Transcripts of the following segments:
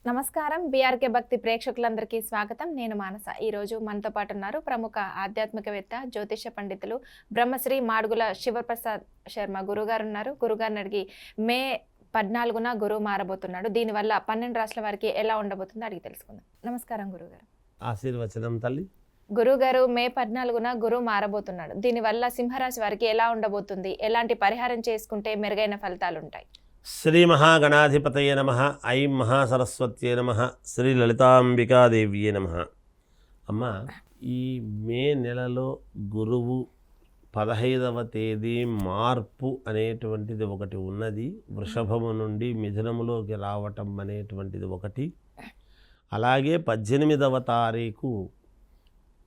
నమస్కారం. బీఆర్కే భక్తి ప్రేక్షకులందరికీ స్వాగతం. నేను మానస. ఈరోజు మనతో పాటు ఉన్నారు ప్రముఖ ఆధ్యాత్మికవేత్త, జ్యోతిష పండితులు బ్రహ్మశ్రీ మాడుగుల శివప్రసాద్ శర్మ గురుగారు ఉన్నారు. గురుగారిని అడిగి మే 14న గురువు మారబోతున్నాడు. దీనివల్ల 12 రాష్ట్రాల వారికి ఎలా ఉండబోతుందో అడిగి తెలుసుకుందాం. నమస్కారం గురుగారు. ఆశీర్వచనం తల్లి. గురుగారు, మే 14న గురువు మారబోతున్నాడు. దీనివల్ల సింహరాశి వారికి ఎలా ఉండబోతుంది? ఎలాంటి పరిహారం చేసుకుంటే మెరుగైన ఫలితాలు ఉంటాయి? శ్రీ మహాగణాధిపతయ నమః. ఐం మహాసరస్వత్యే నమః. శ్రీ లలితాంబికాదేవ్యే నమః. అమ్మ, ఈ మే నెలలో గురువు 15వ తేదీ మార్పు అనేటువంటిది ఒకటి ఉన్నది. వృషభము నుండి మిథునములోకి రావటం అనేటువంటిది ఒకటి. అలాగే 18వ తారీఖు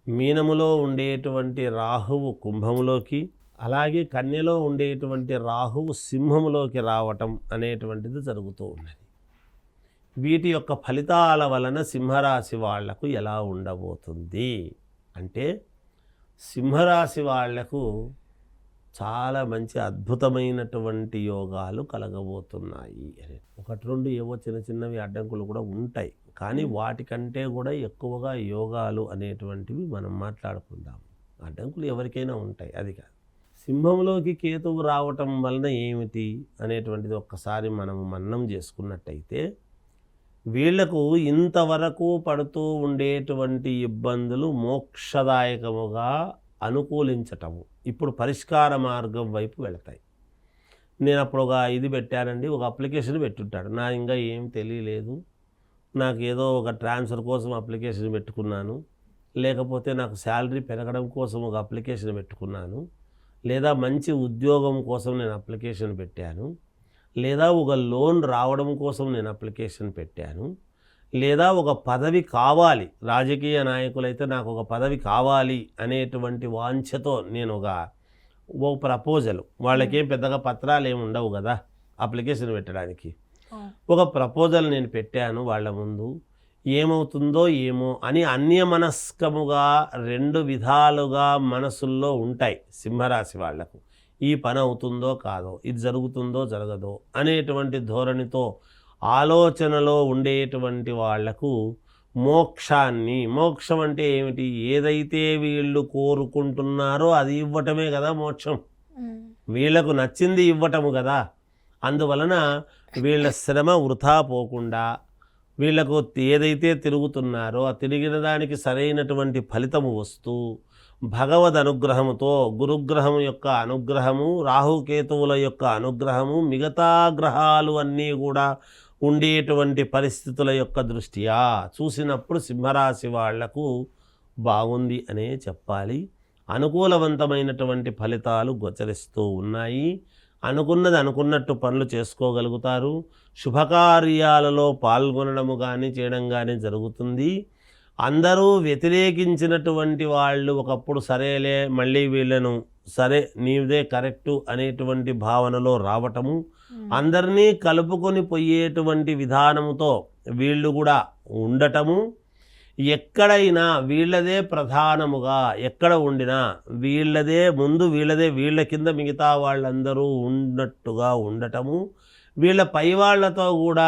మీనములో ఉండేటువంటి రాహువు కుంభములోకి, అలాగే కన్యలో ఉండేటువంటి రాహువు సింహములోకి రావటం అనేటువంటిది జరుగుతూ ఉన్నది. వీటి యొక్క ఫలితాల వలన సింహరాశి వాళ్లకు ఎలా ఉండబోతుంది అంటే, సింహరాశి వాళ్లకు చాలా మంచి అద్భుతమైనటువంటి యోగాలు కలగబోతున్నాయి. ఒకటి రెండు ఏవో చిన్న చిన్నవి అడ్డంకులు కూడా ఉంటాయి, కానీ వాటికంటే కూడా ఎక్కువగా యోగాలు అనేటువంటివి మనం మాట్లాడుకుందాం. అడ్డంకులు ఎవరికైనా ఉంటాయి, అది కాదు. సింహంలోకి కేతువు రావటం వలన ఏమిటి అనేటువంటిది ఒక్కసారి మనం మననం చేసుకున్నట్టయితే, వీళ్లకు ఇంతవరకు పడుతూ ఉండేటువంటి ఇబ్బందులు మోక్షదాయకముగా అనుకూలించటము ఇప్పుడు పరిష్కార మార్గం వైపు వెళతాయి. నేను అప్పుడు ఒక ఇది పెట్టానండి, ఒక అప్లికేషన్ పెట్టుంటాడు. నా ఇంకా ఏం తెలియలేదు, నాకు ఏదో ఒక ట్రాన్స్ఫర్ కోసం అప్లికేషన్ పెట్టుకున్నాను, లేకపోతే నాకు శాలరీ పెరగడం కోసం ఒక అప్లికేషన్ పెట్టుకున్నాను, లేదా మంచి ఉద్యోగం కోసం నేను అప్లికేషన్ పెట్టాను, లేదా ఒక లోన్ రావడం కోసం నేను అప్లికేషన్ పెట్టాను, లేదా ఒక పదవి కావాలి, రాజకీయ నాయకులైతే నాకు ఒక పదవి కావాలి అనేటువంటి వాంఛతో నేను ఒక ప్రపోజల్, వాళ్ళకేం పెద్దగా పత్రాలు ఏమి ఉండవు కదా అప్లికేషన్ పెట్టడానికి, ఒక ప్రపోజల్ నేను పెట్టాను వాళ్ళ ముందు. ఏమవుతుందో ఏమో అని అన్యమనస్కముగా రెండు విధాలుగా మనసుల్లో ఉంటాయి సింహరాశి వాళ్లకు. ఈ పని అవుతుందో కాదో, ఇది జరుగుతుందో జరగదో అనేటువంటి ధోరణితో ఆలోచనలో ఉండేటువంటి వాళ్లకు మోక్షాన్ని, మోక్షం అంటే ఏమిటి, ఏదైతే వీళ్ళు కోరుకుంటున్నారో అది ఇవ్వటమే కదా మోక్షం. వీళ్లకు నచ్చింది ఇవ్వటము కదా. అందువలన వీళ్ళ శ్రమ వృథా పోకుండా, వీళ్లకు ఏదైతే తిరుగుతున్నారో ఆ తిరిగిన దానికి సరైనటువంటి ఫలితము వస్తూ, భగవద్ అనుగ్రహముతో, గురుగ్రహము యొక్క అనుగ్రహము, రాహుకేతువుల యొక్క అనుగ్రహము, మిగతా గ్రహాలు అన్నీ కూడా ఉండేటువంటి పరిస్థితుల యొక్క దృష్ట్యా చూసినప్పుడు సింహరాశి వాళ్లకు బాగుంది అనే చెప్పాలి. అనుకూలవంతమైనటువంటి ఫలితాలు గోచరిస్తూ ఉన్నాయి. అనుకున్నది అనుకున్నట్టు పనులు చేసుకోగలుగుతారు. శుభకార్యాలలో పాల్గొనడము కానీ చేయడం కానీ జరుగుతుంది. అందరూ వ్యతిరేకించినటువంటి వాళ్ళు ఒకప్పుడు సరేలే, మళ్ళీ వీళ్ళను సరే నీదే కరెక్టు అనేటువంటి భావనలో రావటము, అందరినీ కలుపుకొని పోయేటువంటి విధానముతో వీళ్ళు కూడా ఉండటము, ఎక్కడైనా వీళ్ళదే ప్రధానముగా, ఎక్కడ ఉండినా వీళ్ళదే ముందు, వీళ్ళదే వీళ్ళ కింద మిగతా వాళ్ళందరూ ఉన్నట్టుగా ఉండటము, వీళ్ళ పై వాళ్ళతో కూడా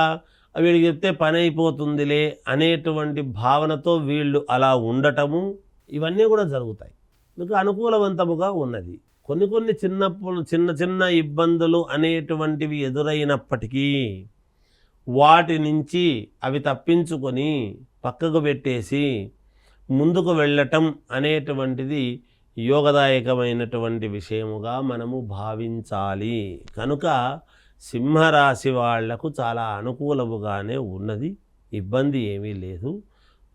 వీడికి చెప్తే పని అయిపోతుందిలే అనేటువంటి భావనతో వీళ్ళు అలా ఉండటము, ఇవన్నీ కూడా జరుగుతాయి. మీకు అనుకూలవంతముగా ఉన్నది. కొన్ని చిన్న చిన్న ఇబ్బందులు అనేటువంటివి ఎదురైనప్పటికీ వాటి నుంచి అవి తప్పించుకొని పక్కకు పెట్టేసి ముందుకు వెళ్ళటం అనేటువంటిది యోగదాయకమైనటువంటి విషయముగా మనము భావించాలి. కనుక సింహరాశి వాళ్లకు చాలా అనుకూలముగానే ఉన్నది, ఇబ్బంది ఏమీ లేదు.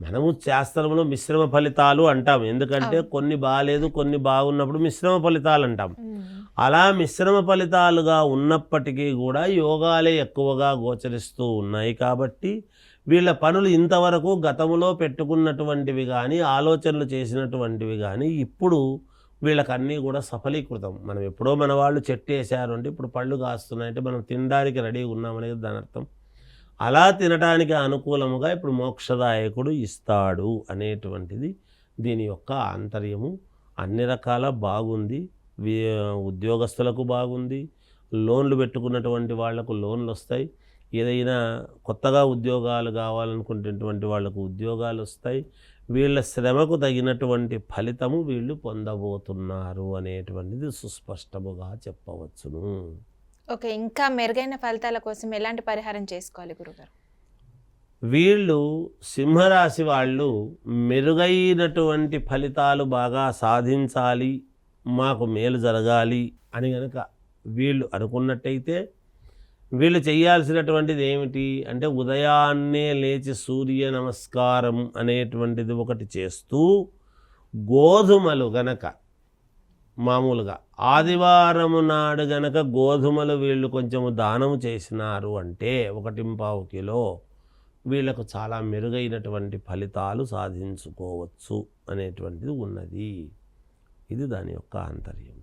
మనము శాస్త్రంలో మిశ్రమ ఫలితాలు అంటాం, ఎందుకంటే కొన్ని బాగాలేదు కొన్ని బాగున్నప్పుడు మిశ్రమ ఫలితాలు అంటాం. అలా మిశ్రమ ఫలితాలుగా ఉన్నప్పటికీ కూడా యోగాలే ఎక్కువగా గోచరిస్తూ ఉన్నాయి. కాబట్టి వీళ్ళ పనులు ఇంతవరకు గతములో పెట్టుకున్నటువంటివి కానీ, ఆలోచనలు చేసినటువంటివి కానీ ఇప్పుడు వీళ్ళకన్నీ కూడా సఫలీకృతం. మనం ఎప్పుడో మన వాళ్ళు చెట్టు వేసారు అంటే ఇప్పుడు పళ్ళు కాస్తున్నాయంటే మనం తినడానికి రెడీగా ఉన్నామనేది దాని అర్థం. అలా తినడానికి అనుకూలముగా ఇప్పుడు మోక్షదాయకుడు ఇస్తాడు అనేటువంటిది దీని యొక్క ఆంతర్యము. అన్ని రకాల బాగుంది. ఉద్యోగస్తులకు బాగుంది, లోన్లు పెట్టుకున్నటువంటి వాళ్లకు లోన్లు వస్తాయి. ఏదైనా కొత్తగా ఉద్యోగాలు కావాలనుకునేటువంటి వాళ్ళకు ఉద్యోగాలు వస్తాయి. వీళ్ళ శ్రమకు తగినటువంటి ఫలితము వీళ్ళు పొందబోతున్నారు అనేటువంటిది సుస్పష్టముగా చెప్పవచ్చును. ఓకే, ఇంకా మెరుగైన ఫలితాల కోసం ఎలాంటి పరిహారం చేసుకోవాలి గురుగారు? వీళ్ళు సింహరాశి వాళ్ళు మెరుగైనటువంటి ఫలితాలు బాగా సాధించాలి, మాకు మేలు జరగాలి అని కనుక వీళ్ళు అనుకున్నట్టయితే వీళ్ళు చేయాల్సినటువంటిది ఏమిటి అంటే ఉదయాన్నే లేచి సూర్య నమస్కారం అనేటువంటిది ఒకటి చేస్తూ గోధుమలు గనక మామూలుగా ఆదివారము నాడు గనక గోధుమలు వీళ్ళు కొంచెము దానము చేసినారు అంటే 1.25 కిలో వీళ్ళకు చాలా మెరుగైనటువంటి ఫలితాలు సాధించుకోవచ్చు అనేటువంటిది ఉన్నది. ఇది దాని యొక్క ఆంతర్యం.